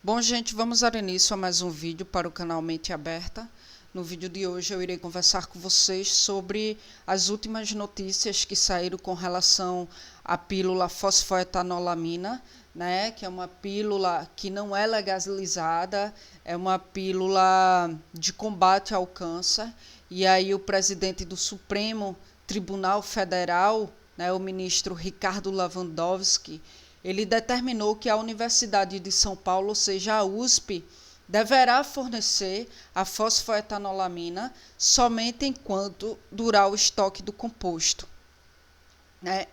Bom, gente, vamos dar início a mais um vídeo para o canal Mente Aberta. No vídeo de hoje eu irei conversar com vocês sobre as últimas notícias que saíram com relação à pílula fosfoetanolamina, né, que é uma pílula que não é legalizada, é uma pílula de combate ao câncer. E aí o presidente do Supremo Tribunal Federal, né, o ministro Ricardo Lewandowski, ele determinou que a Universidade de São Paulo, ou seja, a USP, deverá fornecer a fosfoetanolamina somente enquanto durar o estoque do composto.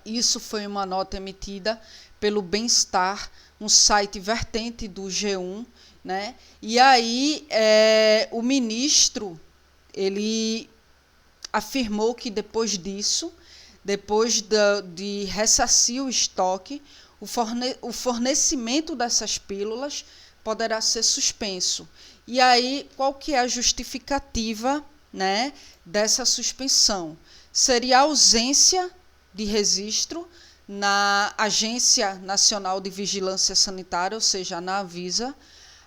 Isso foi uma nota emitida pelo Bem-Estar, um site vertente do G1. Né? E aí o ministro ele afirmou que depois disso, depois de ressarcir o estoque, o fornecimento dessas pílulas poderá ser suspenso. E aí, qual que é a justificativa, né, dessa suspensão? Seria a ausência de registro na Agência Nacional de Vigilância Sanitária, ou seja, na Anvisa,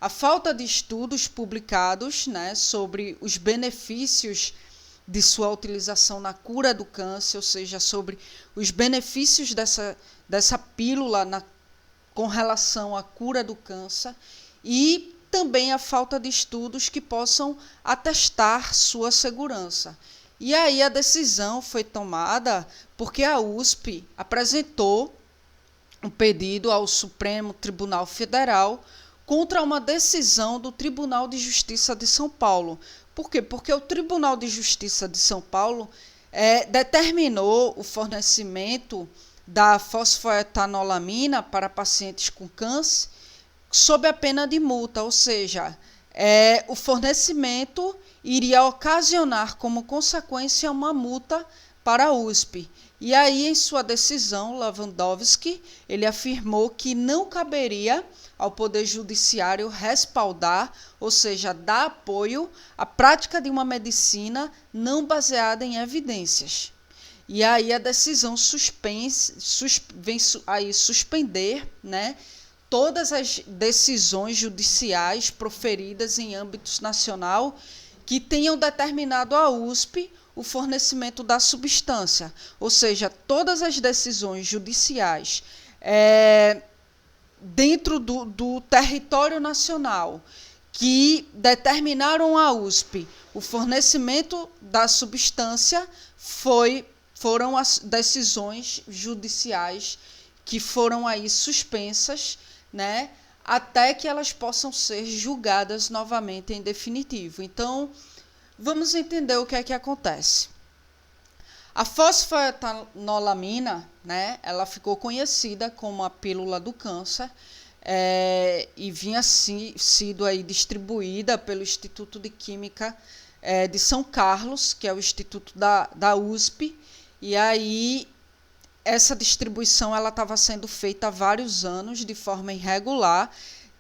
a falta de estudos publicados, né, sobre os benefícios de sua utilização na cura do câncer, ou seja, sobre os benefícios dessa pílula com relação à cura do câncer, e também a falta de estudos que possam atestar sua segurança. E aí a decisão foi tomada porque a USP apresentou um pedido ao Supremo Tribunal Federal contra uma decisão do Tribunal de Justiça de São Paulo. Por quê? Porque o Tribunal de Justiça de São Paulo determinou o fornecimento da fosfoetanolamina para pacientes com câncer sob a pena de multa, ou seja, o fornecimento iria ocasionar como consequência uma multa para a USP. E aí, em sua decisão, Lewandowski, ele afirmou que não caberia ao Poder Judiciário respaldar, ou seja, dar apoio à prática de uma medicina não baseada em evidências. E aí a decisão vem suspender, né, todas as decisões judiciais proferidas em âmbito nacional que tenham determinado à USP o fornecimento da substância. Ou seja, todas as decisões judiciais dentro do território nacional que determinaram à USP o fornecimento da substância foram as decisões judiciais que foram aí suspensas, né, até que elas possam ser julgadas novamente em definitivo. Então, vamos entender o que é que acontece. A fosfoetanolamina, né, ela ficou conhecida como a pílula do câncer e vinha sido aí distribuída pelo Instituto de Química de São Carlos, que é o instituto da USP, e aí essa distribuição ela estava sendo feita há vários anos de forma irregular,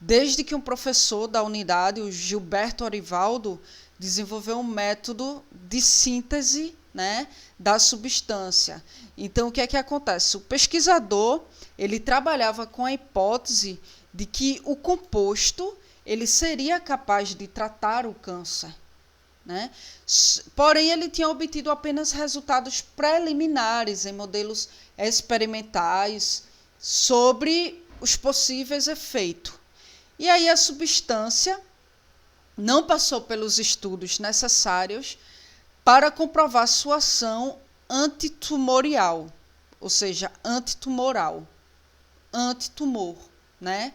desde que um professor da unidade, o Gilberto Orivaldo, desenvolveu um método de síntese, né, da substância. Então, o que é que acontece? O pesquisador ele trabalhava com a hipótese de que o composto ele seria capaz de tratar o câncer, né? Porém, ele tinha obtido apenas resultados preliminares em modelos experimentais sobre os possíveis efeitos. E aí a substância não passou pelos estudos necessários para comprovar sua ação antitumorial, ou seja, antitumor, né?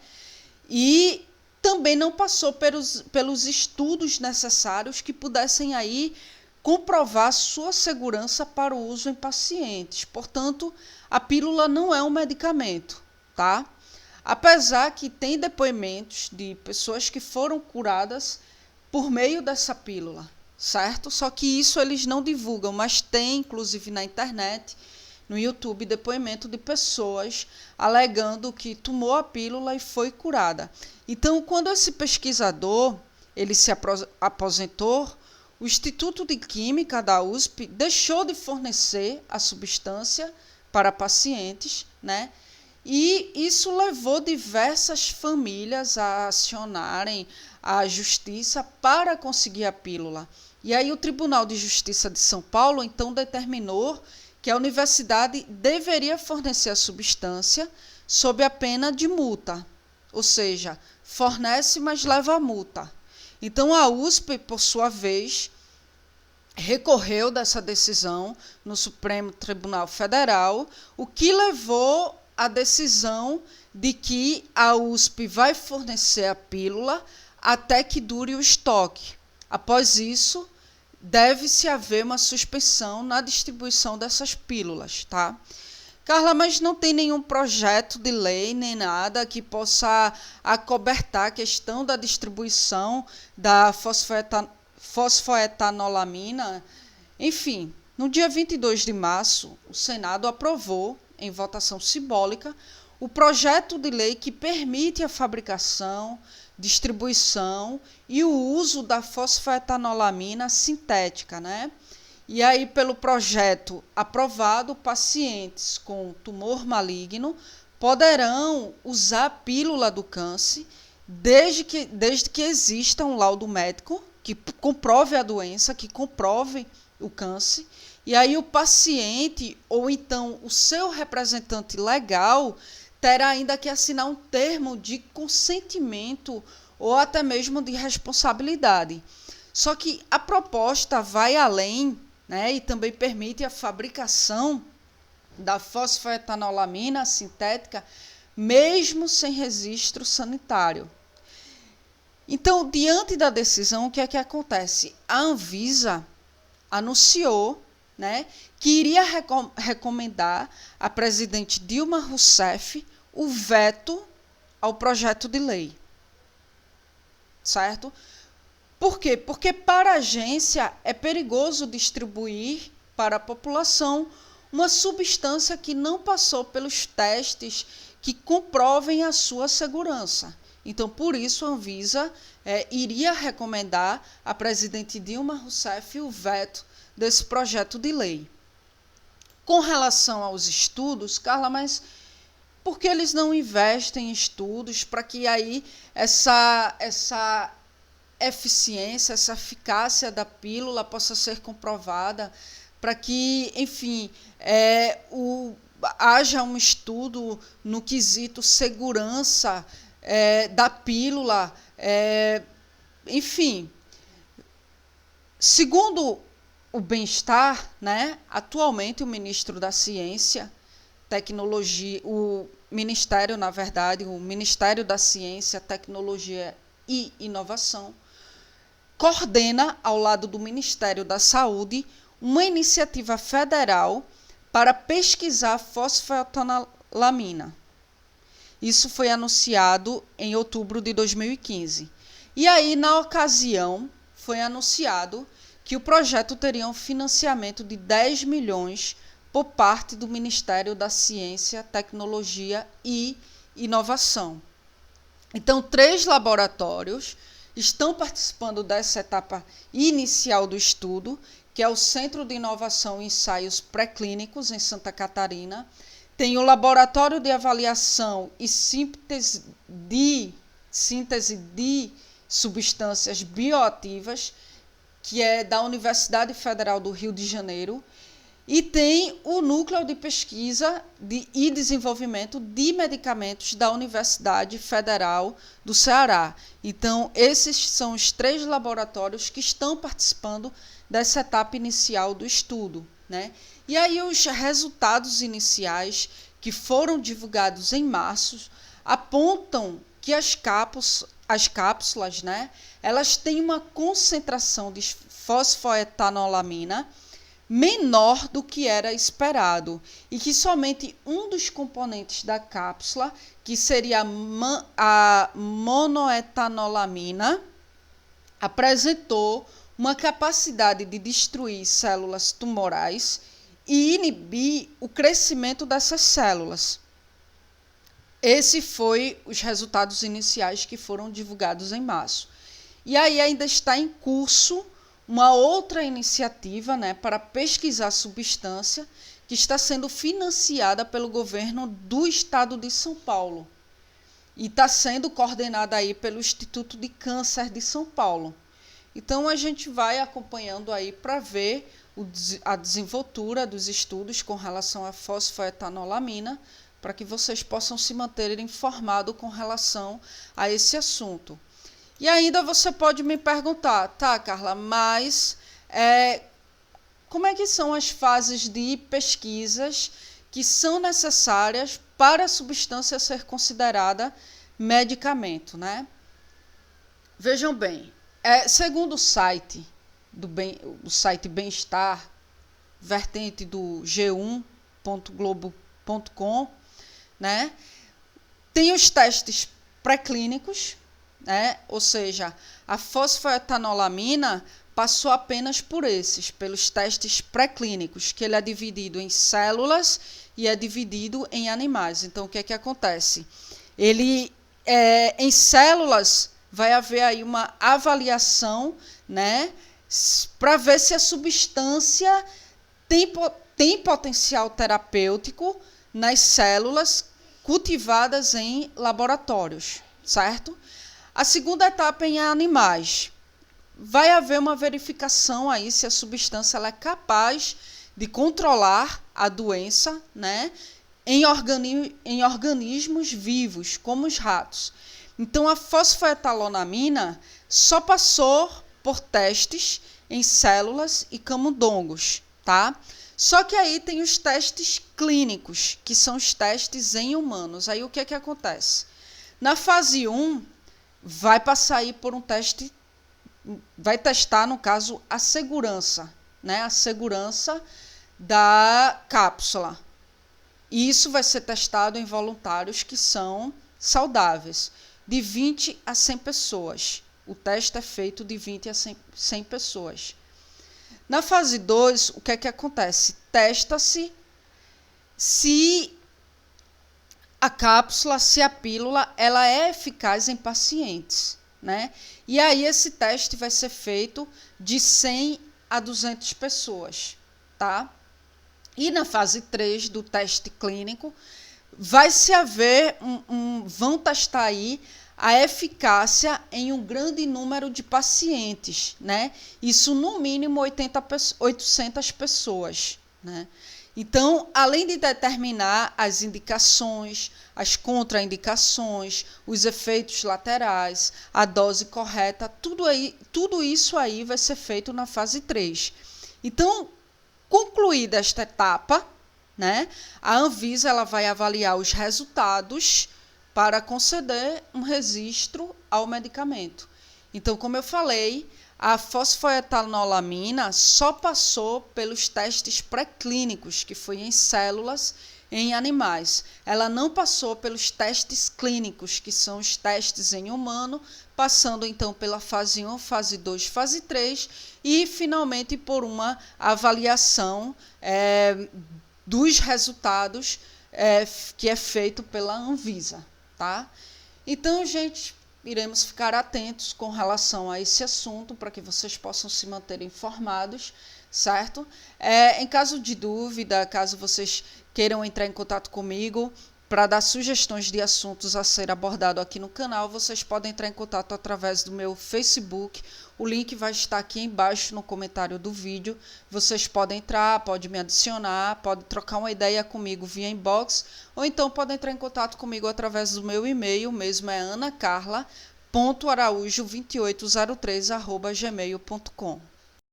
E também não passou pelos estudos necessários que pudessem aí comprovar sua segurança para o uso em pacientes. Portanto, a pílula não é um medicamento, tá? Apesar que tem depoimentos de pessoas que foram curadas por meio dessa pílula, certo? Só que isso eles não divulgam, mas tem, inclusive na internet, no YouTube, depoimento de pessoas alegando que tomou a pílula e foi curada. Então, quando esse pesquisador ele se aposentou, o Instituto de Química da USP deixou de fornecer a substância para pacientes, né? E isso levou diversas famílias a acionarem a justiça para conseguir a pílula. E aí o Tribunal de Justiça de São Paulo, então, determinou que a universidade deveria fornecer a substância sob a pena de multa. Ou seja, fornece, mas leva a multa. Então, a USP, por sua vez, recorreu dessa decisão no Supremo Tribunal Federal, o que levou à decisão de que a USP vai fornecer a pílula até que dure o estoque. Após isso, deve-se haver uma suspensão na distribuição dessas pílulas, tá? Carla, mas não tem nenhum projeto de lei nem nada que possa acobertar a questão da distribuição da fosfoetanolamina. Enfim, no dia 22 de março, o Senado aprovou, em votação simbólica, o projeto de lei que permite a fabricação, distribuição e o uso da fosfoetanolamina sintética, né? E aí, pelo projeto aprovado, pacientes com tumor maligno poderão usar a pílula do câncer desde que exista um laudo médico que comprove a doença, que comprove o câncer. E aí o paciente, ou então o seu representante legal, terá ainda que assinar um termo de consentimento ou até mesmo de responsabilidade. Só que a proposta vai além, né, e também permite a fabricação da fosfoetanolamina sintética, mesmo sem registro sanitário. Então, diante da decisão, o que é que acontece? A Anvisa anunciou, né, que iria recomendar à presidente Dilma Rousseff o veto ao projeto de lei. Certo? Por quê? Porque para a agência é perigoso distribuir para a população uma substância que não passou pelos testes que comprovem a sua segurança. Então, por isso, a Anvisa iria recomendar à presidente Dilma Rousseff o veto desse projeto de lei. Com relação aos estudos, Carla, mas por que eles não investem em estudos para que aí essa eficiência, essa eficácia da pílula possa ser comprovada, para que, enfim, haja um estudo no quesito segurança da pílula, enfim. Segundo o Bem-Estar, né, atualmente o ministro da Ciência, Tecnologia, o Ministério, na verdade, o Ministério da Ciência, Tecnologia e Inovação, coordena, ao lado do Ministério da Saúde, uma iniciativa federal para pesquisar fosfoetanolamina. Isso foi anunciado em outubro de 2015. E aí, na ocasião, foi anunciado que o projeto teria um financiamento de 10 milhões por parte do Ministério da Ciência, Tecnologia e Inovação. Então, 3 laboratórios estão participando dessa etapa inicial do estudo, que é o Centro de Inovação e Ensaios Pré-Clínicos, em Santa Catarina. Tem o Laboratório de Avaliação e Síntese de Substâncias Bioativas, que é da Universidade Federal do Rio de Janeiro. E tem o Núcleo de Pesquisa e Desenvolvimento de Medicamentos da Universidade Federal do Ceará. Então, esses são os 3 laboratórios que estão participando dessa etapa inicial do estudo, né? E aí os resultados iniciais que foram divulgados em março apontam que as cápsulas, né, elas têm uma concentração de fosfoetanolamina menor do que era esperado e que somente um dos componentes da cápsula, que seria a monoetanolamina, apresentou uma capacidade de destruir células tumorais e inibir o crescimento dessas células. Esses foram os resultados iniciais que foram divulgados em março. E aí ainda está em curso uma outra iniciativa, né, para pesquisar a substância, que está sendo financiada pelo governo do estado de São Paulo e está sendo coordenada aí pelo Instituto de Câncer de São Paulo. Então, a gente vai acompanhando aí para ver a desenvoltura dos estudos com relação à fosfoetanolamina, para que vocês possam se manter informados com relação a esse assunto. E ainda você pode me perguntar, tá, Carla, mas como é que são as fases de pesquisas que são necessárias para a substância ser considerada medicamento, né? Vejam bem, segundo o site o site Bem-Estar, vertente do g1.globo.com, né? Tem os testes pré-clínicos, né? Ou seja, a fosfoetanolamina passou apenas pelos testes pré-clínicos, que ele é dividido em células e é dividido em animais. Então, o que é que acontece? Em células, vai haver aí uma avaliação, né, para ver se a substância tem potencial terapêutico nas células cultivadas em laboratórios, certo? A segunda etapa é em animais. Vai haver uma verificação aí se a substância ela é capaz de controlar a doença, né, em organismos vivos, como os ratos. Então, a fosfoetanolamina só passou por testes em células e camundongos, tá? Só que aí tem os testes clínicos, que são os testes em humanos. Aí o que é que acontece? Na fase 1, vai passar aí por um teste, vai testar, no caso, a segurança, né? A segurança da cápsula. E isso vai ser testado em voluntários que são saudáveis, de 20 a 100 pessoas. O teste é feito de 20 a 100 pessoas. Na fase 2, o que é que acontece? Testa-se se a cápsula, se a pílula, ela é eficaz em pacientes, né? E aí esse teste vai ser feito de 100 a 200 pessoas, tá? E na fase 3 do teste clínico, vão testar aí a eficácia em um grande número de pacientes, né? Isso no mínimo 800 pessoas, né? Então, além de determinar as indicações, as contraindicações, os efeitos laterais, a dose correta, tudo isso aí vai ser feito na fase 3. Então, concluída esta etapa, né, a Anvisa ela vai avaliar os resultados para conceder um registro ao medicamento. Então, como eu falei, a fosfoetanolamina só passou pelos testes pré-clínicos, que foi em células, em animais. Ela não passou pelos testes clínicos, que são os testes em humano, passando então pela fase 1, fase 2, fase 3 e finalmente por uma avaliação dos resultados que é feito pela Anvisa, tá? Então, gente, iremos ficar atentos com relação a esse assunto para que vocês possam se manter informados, certo? Em caso de dúvida, caso vocês queiram entrar em contato comigo para dar sugestões de assuntos a ser abordado aqui no canal, vocês podem entrar em contato através do meu Facebook. O link vai estar aqui embaixo no comentário do vídeo. Vocês podem entrar, podem me adicionar, podem trocar uma ideia comigo via inbox, ou então podem entrar em contato comigo através do meu e-mail, mesmo é anacarla.araújo2803@gmail.com.